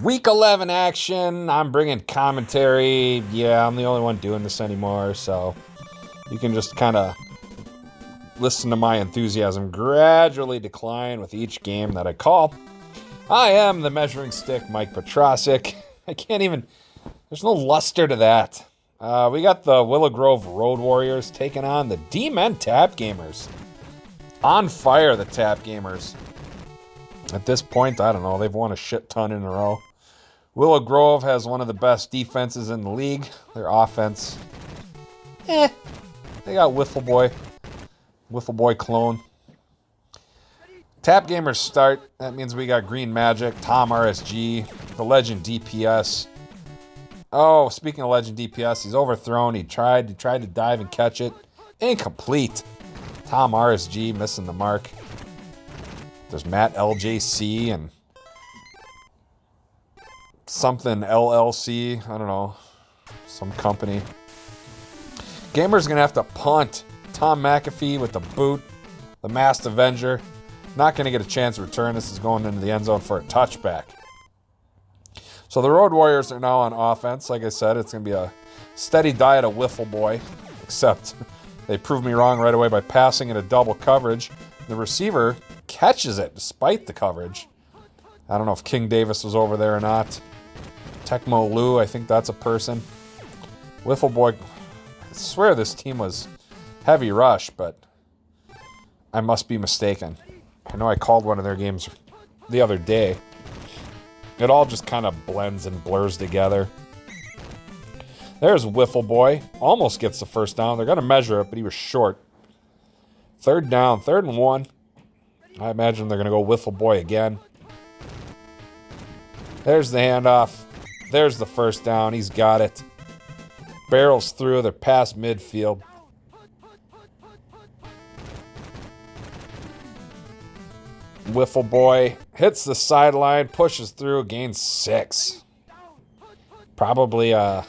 Week 11 action. I'm bringing commentary. Yeah, I'm the only one doing this anymore, so you can just kind of listen to my enthusiasm gradually decline with each game that I call. I am the measuring stick, Mike Petrosic. I can't even... There's no luster to that. We got the Willow Grove Road Warriors taking on the D-Men Tap Gamers. On fire, the Tap Gamers. At this point, I don't know, they've won a shit ton in a row. Willow Grove has one of the best defenses in the league. Their offense, they got Wiffle Boy clone. Tap Gamers start. That means we got Green Magic, Tom RSG, the Legend DPS. Oh, speaking of Legend DPS, he's overthrown. He tried to dive and catch it. Incomplete. Tom RSG missing the mark. There's Matt LJC and something LLC. I don't know. Some company. Gamer's going to have to punt. Tom McAfee with the boot. The Masked Avenger. Not going to get a chance to return. This is going into the end zone for a touchback. So the Road Warriors are now on offense. Like I said, it's going to be a steady diet of Wiffle Boy. Except they proved me wrong right away by passing into double coverage. The receiver catches it despite the coverage. I don't know if King Davis was over there or not. Tecmo Lou, I think that's a person. Wiffle Boy, I swear this team was heavy rush, but I must be mistaken. I know I called one of their games the other day. It all just kind of blends and blurs together. There's Wiffle Boy. Almost gets the first down. They're going to measure it, but he was short. Third down, 3rd and 1. I imagine they're going to go Wiffle Boy again. There's the handoff. There's the first down. He's got it. Barrels through. They're past midfield. Wiffle Boy hits the sideline, pushes through, gains 6. Probably a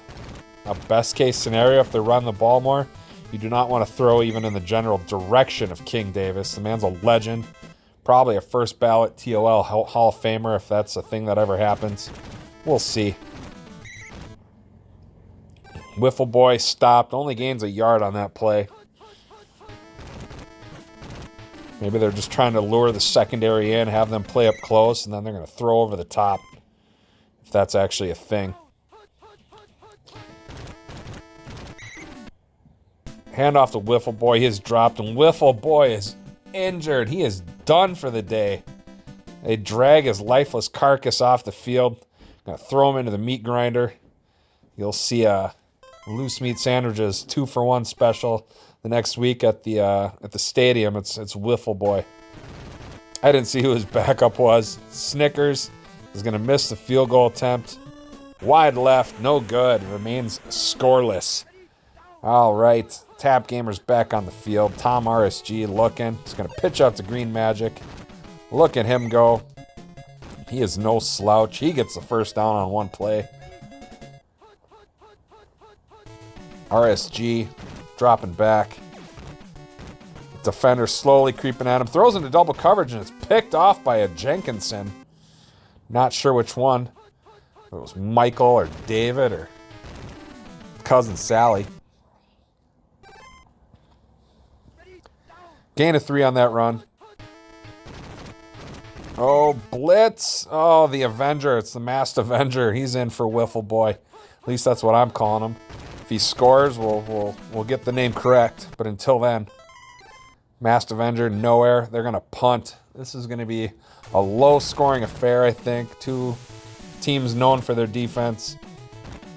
best case scenario if they run the ball more. You do not want to throw even in the general direction of King Davis. The man's a legend. Probably a first ballot TOL Hall of Famer if that's a thing that ever happens. We'll see. Wiffle Boy stopped. Only gains a yard on that play. Maybe they're just trying to lure the secondary in, have them play up close, and then they're going to throw over the top. If that's actually a thing. Hand off to Wiffle Boy. He is dropped, and Wiffle Boy is injured. He is done for the day. They drag his lifeless carcass off the field. Gonna throw him into the meat grinder. You'll see loose meat sandwiches 2-for-1 special the next week at the stadium. It's Wiffle Boy. I didn't see who his backup was. Snickers is gonna miss the field goal attempt. Wide left, no good. Remains scoreless. All right, Tap Gamer's back on the field. Tom RSG looking. He's going to pitch out to Green Magic. Look at him go. He is no slouch. He gets the first down on one play. RSG dropping back. Defender slowly creeping at him. Throws into double coverage, and it's picked off by a Jenkinson. Not sure which one. If it was Michael or David or cousin Sally. Gain of 3 on that run. Oh, blitz. Oh, the Avenger. It's the Masked Avenger. He's in for Wiffle Boy. At least that's what I'm calling him. If he scores, we'll get the name correct. But until then, Masked Avenger, nowhere. They're going to punt. This is going to be a low-scoring affair, I think. 2 teams known for their defense.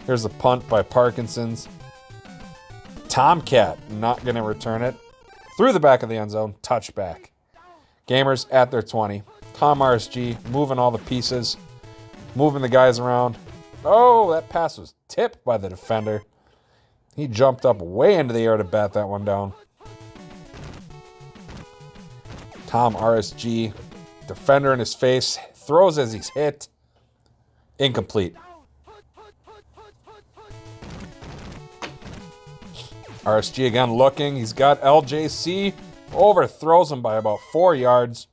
Here's the punt by Parkinson's. Tomcat not going to return it. Through the back of the end zone, touchback. Gamers at their 20. Tom RSG moving all the pieces, moving the guys around. Oh, that pass was tipped by the defender. He jumped up way into the air to bat that one down. Tom RSG, defender in his face, throws as he's hit. Incomplete. RSG again looking. He's got LJC. Overthrows him by about 4 yards.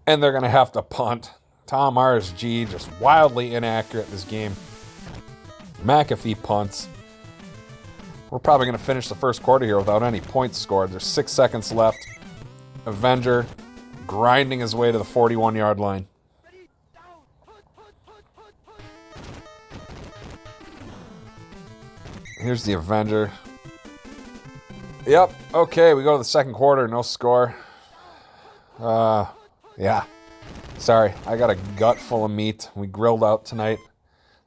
And they're going to have to punt. Tom RSG just wildly inaccurate this game. McAfee punts. We're probably going to finish the first quarter here without any points scored. There's 6 seconds left. Avenger grinding his way to the 41-yard line. Here's the Avenger. Yep, okay, we go to the second quarter, no score. Yeah. Sorry, I got a gut full of meat. We grilled out tonight.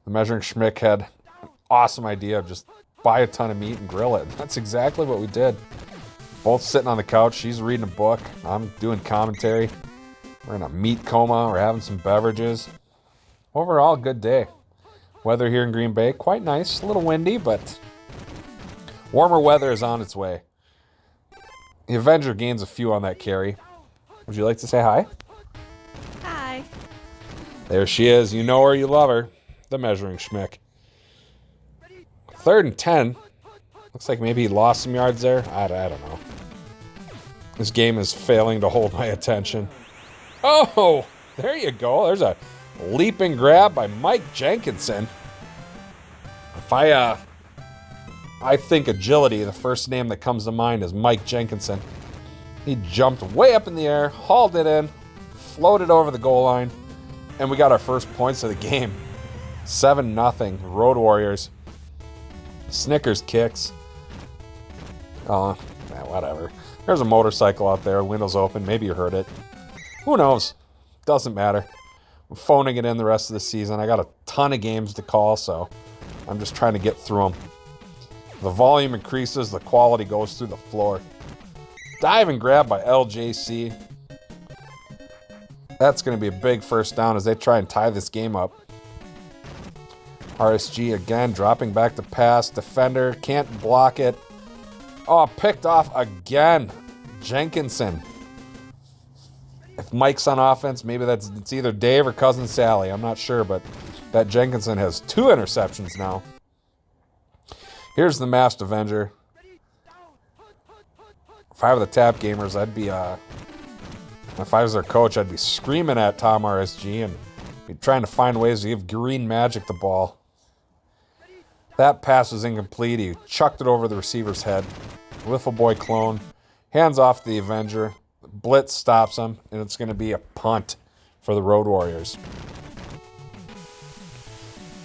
The Measuring Schmick had an awesome idea of just buy a ton of meat and grill it. That's exactly what we did. Both sitting on the couch. She's reading a book. I'm doing commentary. We're in a meat coma. We're having some beverages. Overall, good day. Weather here in Green Bay, quite nice. A little windy, but warmer weather is on its way. The Avenger gains a few on that carry. Would you like to say hi? Hi. There she is. You know her, you love her. The Measuring Schmick. 3rd and 10. Looks like maybe he lost some yards there. I don't know. This game is failing to hold my attention. Oh, there you go. There's a leaping grab by Mike Jenkinson. If I think agility, the first name that comes to mind is Mike Jenkinson. He jumped way up in the air, hauled it in, floated over the goal line, and we got our first points of the game. 7-0, Road Warriors. Snickers kicks. Whatever. There's a motorcycle out there, windows open, maybe you heard it. Who knows? Doesn't matter. I'm phoning it in the rest of the season. I got a ton of games to call, so I'm just trying to get through them. The volume increases, the quality goes through the floor. Dive and grab by LJC. That's going to be a big first down as they try and tie this game up. RSG again, dropping back to pass. Defender can't block it. Oh, picked off again. Jenkinson. If Mike's on offense, maybe it's either Dave or Cousin Sally. I'm not sure, but that Jenkinson has 2 interceptions now. Here's the Masked Avenger. If I were the Tap Gamers, if I was their coach, I'd be screaming at Tom RSG and be trying to find ways to give Green Magic the ball. That pass was incomplete. He chucked it over the receiver's head. Wiffle Boy clone. Hands off the Avenger. Blitz stops him, and it's going to be a punt for the Road Warriors.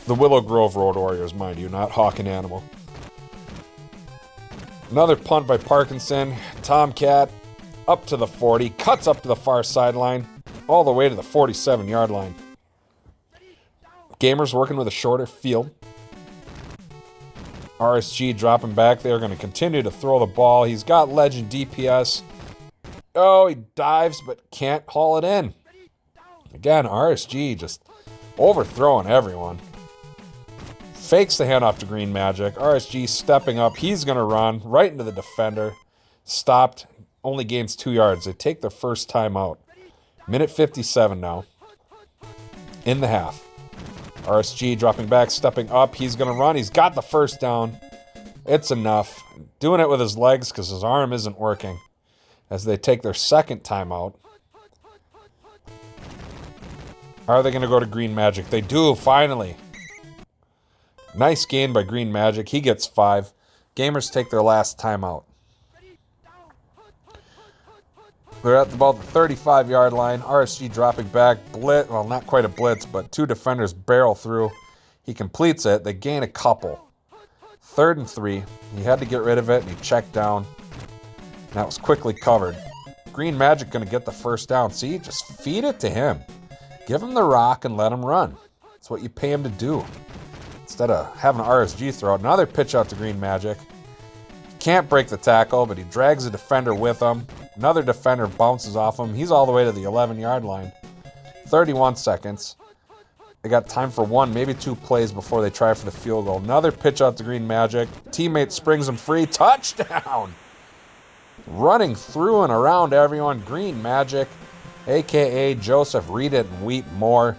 The Willow Grove Road Warriors, mind you, not Hawk and Animal. Another punt by Parkinson. Tomcat up to the 40. Cuts up to the far sideline. All the way to the 47-yard line. Gamers working with a shorter field. RSG dropping back. They're going to continue to throw the ball. He's got legend DPS. Oh, he dives but can't haul it in. Again, RSG just overthrowing everyone. Fakes the handoff to Green Magic. RSG stepping up. He's going to run right into the defender. Stopped. Only gains 2 yards. They take their first time out. Minute 57 now. In the half. RSG dropping back, stepping up. He's going to run. He's got the first down. It's enough. Doing it with his legs because his arm isn't working. As they take their second timeout. Are they going to go to Green Magic? They do, finally. Nice gain by Green Magic. He gets 5. Gamers take their last timeout. They're at about the 35-yard line. RSG dropping back. Blitz. Well, not quite a blitz, but 2 defenders barrel through. He completes it. They gain a couple. 3rd and 3. He had to get rid of it, and he checked down. And that was quickly covered. Green Magic going to get the first down. See, just feed it to him. Give him the rock and let him run. That's what you pay him to do. Instead of having RSG throw it. Another pitch out to Green Magic. Can't break the tackle, but he drags a defender with him. Another defender bounces off him. He's all the way to the 11-yard line. 31 seconds. They got time for 1, maybe 2 plays before they try for the field goal. Another pitch out to Green Magic. Teammate springs him free. Touchdown! Running through and around everyone. Green Magic, a.k.a. Joseph Read It and Weep More,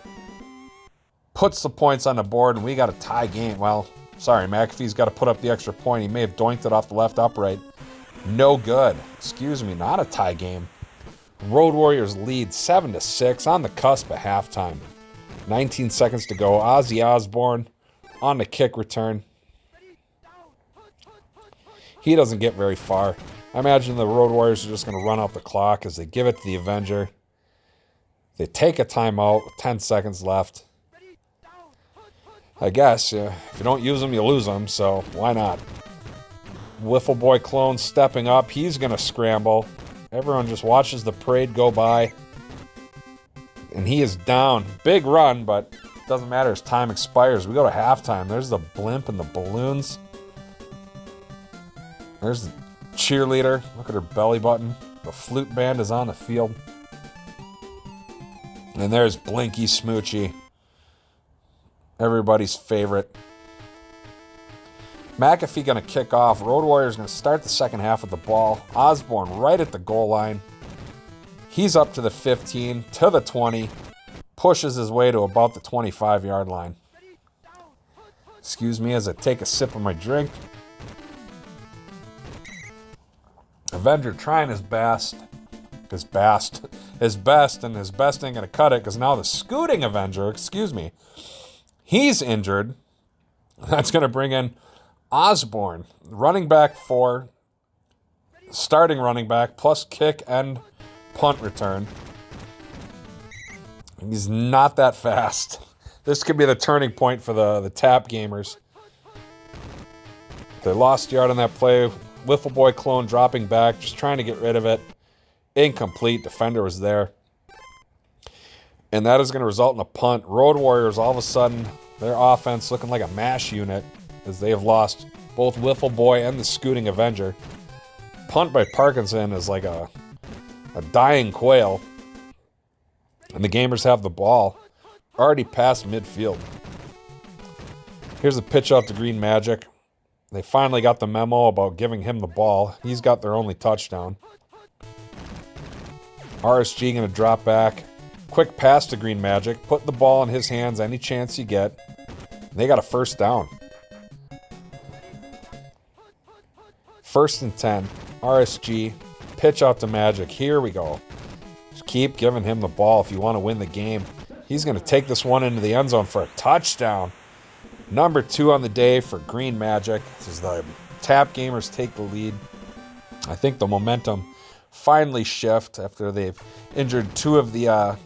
puts the points on the board, and we got a tie game. Well, sorry, McAfee's got to put up the extra point. He may have doinked it off the left upright. No good. Excuse me, not a tie game. Road Warriors lead 7-6 on the cusp of halftime. 19 seconds to go. Ozzy Osbourne on the kick return. He doesn't get very far. I imagine the Road Warriors are just going to run out the clock as they give it to the Avenger. They take a timeout with 10 seconds left. I guess if you don't use them, you lose them, so why not? Wiffle Boy Clone stepping up. He's going to scramble. Everyone just watches the parade go by. And he is down. Big run, but doesn't matter as time expires. We go to halftime. There's the blimp and the balloons. There's the cheerleader. Look at her belly button. The flute band is on the field. And there's Blinky Smoochie. Everybody's favorite. McAfee going to kick off. Road Warriors going to start the second half with the ball. Osborne right at the goal line. He's up to the 15, to the 20. Pushes his way to about the 25-yard line. Excuse me as I take a sip of my drink. Avenger trying his best. His best, and his best ain't going to cut it because now the Scooting Avenger, he's injured. That's going to bring in Osborne, running back 4, starting running back, plus kick and punt return. He's not that fast. This could be the turning point for the Tap gamers. They lost yard on that play. Wiffle Boy Clone dropping back, just trying to get rid of it. Incomplete. Defender was there. And that is going to result in a punt. Road Warriors, all of a sudden, their offense looking like a MASH unit as they have lost both Wiffle Boy and the Scooting Avenger. Punt by Parkinson is like a dying quail. And the gamers have the ball already past midfield. Here's a pitch out to Green Magic. They finally got the memo about giving him the ball. He's got their only touchdown. RSG going to drop back. Quick pass to Green Magic. Put the ball in his hands any chance you get. They got a first down. 1st and 10. RSG. Pitch out to Magic. Here we go. Just keep giving him the ball if you want to win the game. He's going to take this one into the end zone for a touchdown. Number 2 on the day for Green Magic. This is the Tap gamers take the lead. I think the momentum finally shift after they've injured 2 of the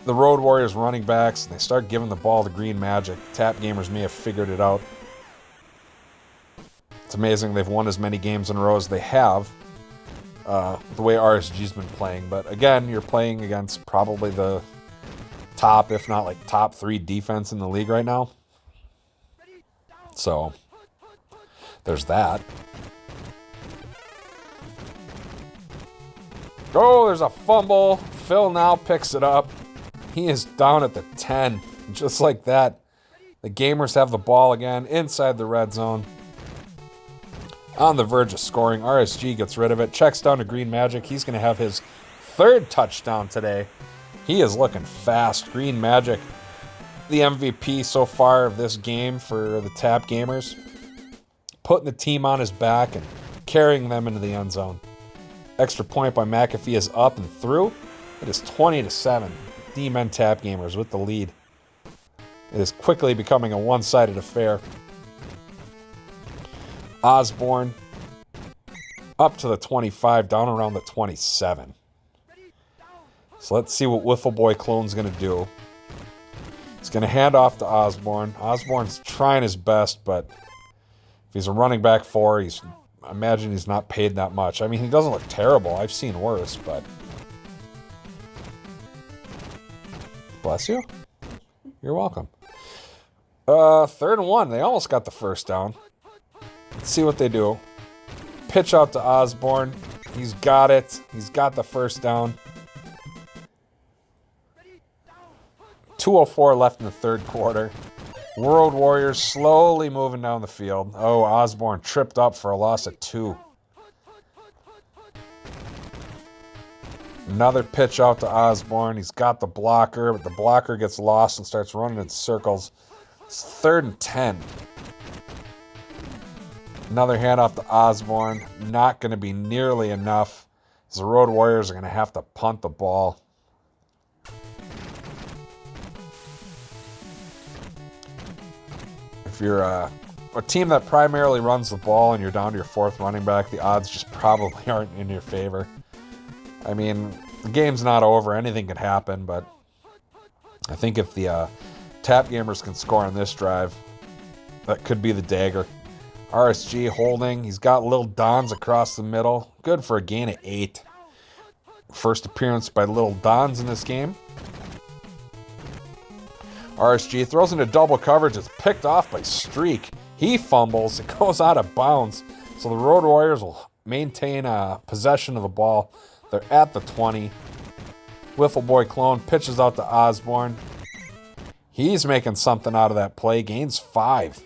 Road Warriors running backs, and they start giving the ball to Green Magic. Tap gamers may have figured it out. It's amazing they've won as many games in a row as they have, the way RSG's been playing. But again, you're playing against probably the top, if not like top 3 defense in the league right now. So there's that. Oh, there's a fumble. Phil now picks it up. He is down at the 10. Just like that. The gamers have the ball again inside the red zone. On the verge of scoring. RSG gets rid of it. Checks down to Green Magic. He's going to have his 3rd touchdown today. He is looking fast. Green Magic, the MVP so far of this game for the Tap gamers. Putting the team on his back and carrying them into the end zone. Extra point by McAfee is up and through. It is 20-7. D-Men Tap gamers with the lead. It is quickly becoming a one-sided affair. Osborne up to the 25, down around the 27. So let's see what Wiffle Boy Clone's going to do. He's going to hand off to Osborne. Osborne's trying his best, but if he's a running back 4, I imagine he's not paid that much. I mean, he doesn't look terrible. I've seen worse, but... Bless you. You're welcome. 3rd and 1. They almost got the first down. Let's see what they do. Pitch out to Osborne. He's got it. He's got the first down. 2:04 left in the 3rd quarter. Road Warriors slowly moving down the field. Oh, Osborne tripped up for a loss of 2. Another pitch out to Osborne. He's got the blocker, but the blocker gets lost and starts running in circles. It's 3rd and 10. Another handoff to Osborne. Not going to be nearly enough. The Road Warriors are going to have to punt the ball. If you're a team that primarily runs the ball and you're down to your fourth running back, the odds just probably aren't in your favor. I mean, the game's not over. Anything could happen, but I think if the Tap Gamers can score on this drive, that could be the dagger. RSG holding. He's got Lil Dons across the middle. Good for a gain of 8. First appearance by Lil Dons in this game. RSG throws into double coverage. It's picked off by Streak. He fumbles. It goes out of bounds. So the Road Warriors will maintain possession of the ball. They're at the 20. Wiffle Boy Clone pitches out to Osborne. He's making something out of that play. Gains 5.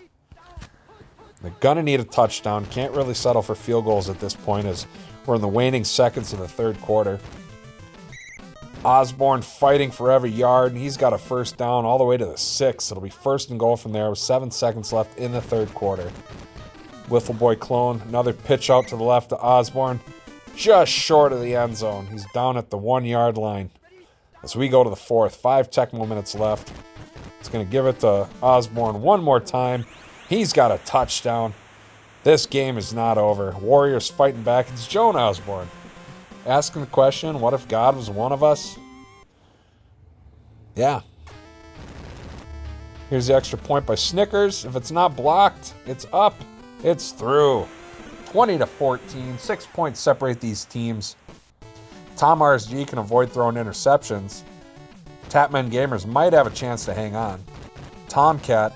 They're going to need a touchdown. Can't really settle for field goals at this point as we're in the waning seconds of the third quarter. Osborne fighting for every yard, and he's got a first down all the way to the 6. It'll be first and goal from there with 7 seconds left in the third quarter. Wiffle Boy Clone, another pitch out to the left to Osborne. Just short of the end zone. He's down at the 1-yard line. As we go to the fourth, 5 Tecmo minutes left. It's going to give it to Osborne one more time. He's got a touchdown. This game is not over. Warriors fighting back. It's Joan Osborne asking the question, what if God was one of us? Yeah. Here's the extra point by Snickers. If it's not blocked, it's up. It's through. 20-14. 6 points separate these teams. Tom RSG can avoid throwing interceptions. Tapman Gamers might have a chance to hang on. Tomcat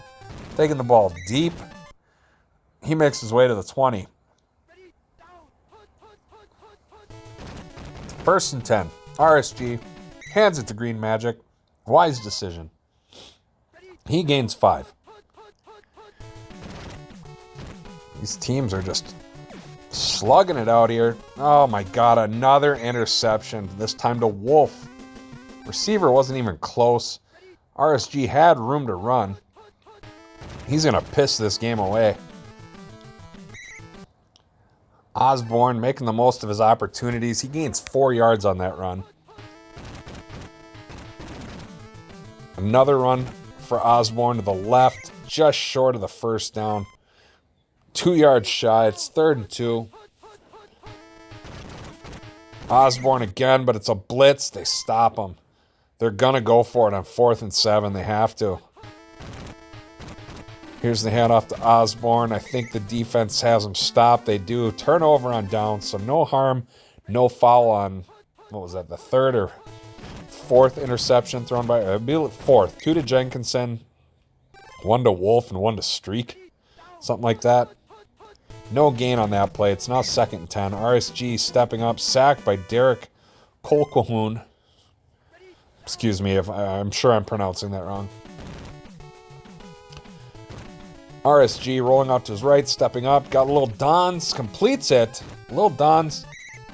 taking the ball deep. He makes his way to the 20. First and 10. RSG hands it to Green Magic. Wise decision. He gains 5. These teams are just slugging it out here. Oh my God, another interception. This time to Wolf. Receiver wasn't even close. RSG had room to run. He's going to piss this game away. Osborne making the most of his opportunities. He gains 4 yards on that run. Another run for Osborne to the left, just short of the first down. 2 yards shy. It's 3rd and 2. Osborne again, but it's a blitz. They stop him. They're going to go for it on 4th and 7. They have to. Here's the handoff to Osborne. I think the defense has him stopped. They do. Turnover on down, so no harm, no foul on, what was that, the 3rd or 4th interception thrown by, 4th. 2 to Jenkinson, 1 to Wolf, and 1 to Streak. Something like that. No gain on that play. It's now 2nd and 10. RSG stepping up, sacked by Derek Colquhoun. Excuse me if I'm sure I'm pronouncing that wrong. RSG rolling out to his right, stepping up. Got Lil Dons, completes it. Lil Dons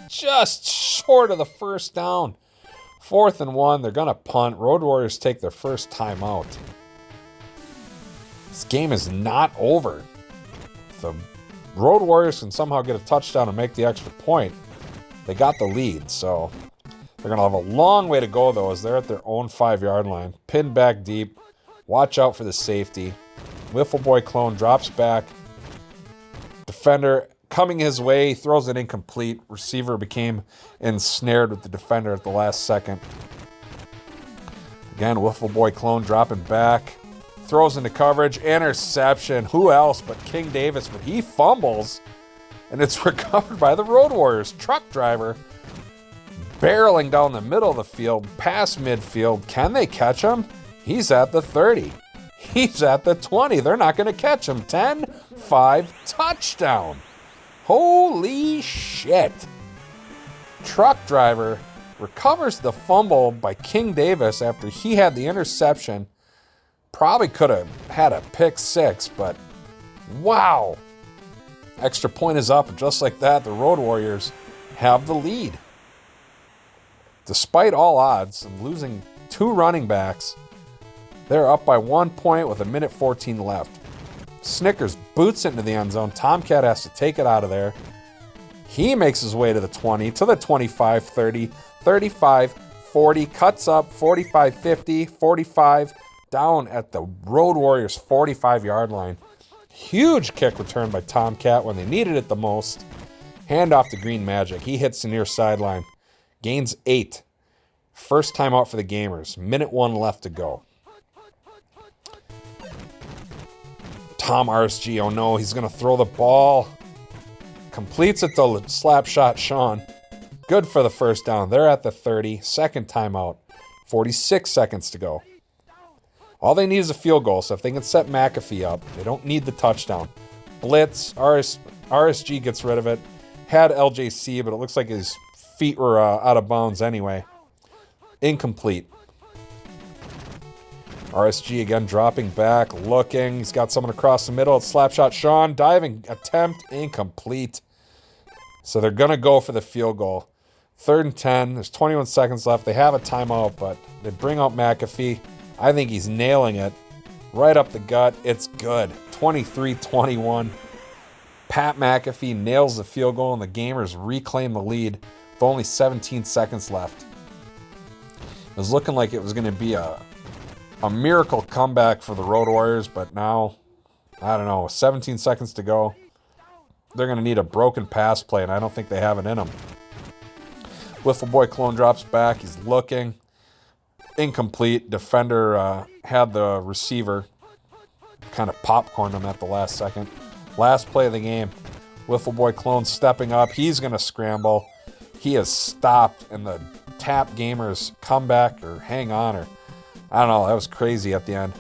just short of the first down. 4th and 1. They're going to punt. Road Warriors take their first timeout. This game is not over. If the Road Warriors can somehow get a touchdown and make the extra point, they got the lead. So they're going to have a long way to go, though, as they're at their own 5-yard line. Pinned back deep. Watch out for the safety. Wiffle Boy Clone drops back. Defender coming his way, throws it incomplete. Receiver became ensnared with the defender at the last second. Again, Wiffle Boy Clone dropping back. Throws into coverage. Interception. Who else but King Davis? But he fumbles. And it's recovered by the Road Warriors. Truck driver barreling down the middle of the field, past midfield. Can they catch him? He's at the 30. He's at the 20. They're not going to catch him. 10-5 touchdown. Holy shit. Truck driver recovers the fumble by King Davis after he had the interception. Probably could have had a pick 6, but wow. Extra point is up, and just like that, the Road Warriors have the lead. Despite all odds and losing 2 running backs, they're up by 1 point with 1:14 left. Snickers boots it into the end zone. Tomcat has to take it out of there. He makes his way to the 20, to the 25, 30, 35, 40, cuts up, 45, 50, 45, down at the Road Warriors 45-yard line. Huge kick return by Tomcat when they needed it the most. Hand off to Green Magic. He hits the near sideline. Gains 8. First time out for the Gamers. Minute 1 left to go. Tom RSG, oh no, he's going to throw the ball. Completes it to slap shot Sean. Good for the first down. They're at the 30. Second timeout. 46 seconds to go. All they need is a field goal, so if they can set McAfee up, they don't need the touchdown. Blitz, RSG gets rid of it. Had LJC, but it looks like his feet were out of bounds anyway. Incomplete. RSG again dropping back, looking. He's got someone across the middle. It's slap shot Sean. Diving attempt incomplete. So they're going to go for the field goal. 3rd and 10. There's 21 seconds left. They have a timeout, but they bring out McAfee. I think he's nailing it. Right up the gut. It's good. 23-21. Pat McAfee nails the field goal, and the Gamers reclaim the lead with only 17 seconds left. It was looking like it was going to be a miracle comeback for the Road Warriors, but now, I don't know, 17 seconds to go. They're going to need a broken pass play, and I don't think they have it in them. Wiffle Boy Clone drops back. He's looking. Incomplete. Defender had the receiver. Kind of popcorned him at the last second. Last play of the game. Wiffle Boy Clone stepping up. He's going to scramble. He is stopped, and the Tap Gamers come back or hang on, or I don't know. That was crazy at the end.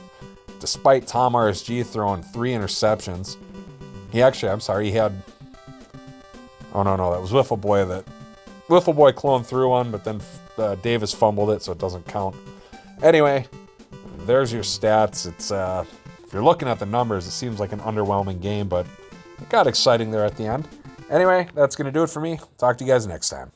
Despite Tom RSG throwing 3 interceptions. He had... Oh, no, that was Wiffle Boy that... Wiffle Boy Clone threw one, but then Davis fumbled it, so it doesn't count. Anyway, there's your stats. It's if you're looking at the numbers, it seems like an underwhelming game, but it got exciting there at the end. Anyway, that's going to do it for me. Talk to you guys next time.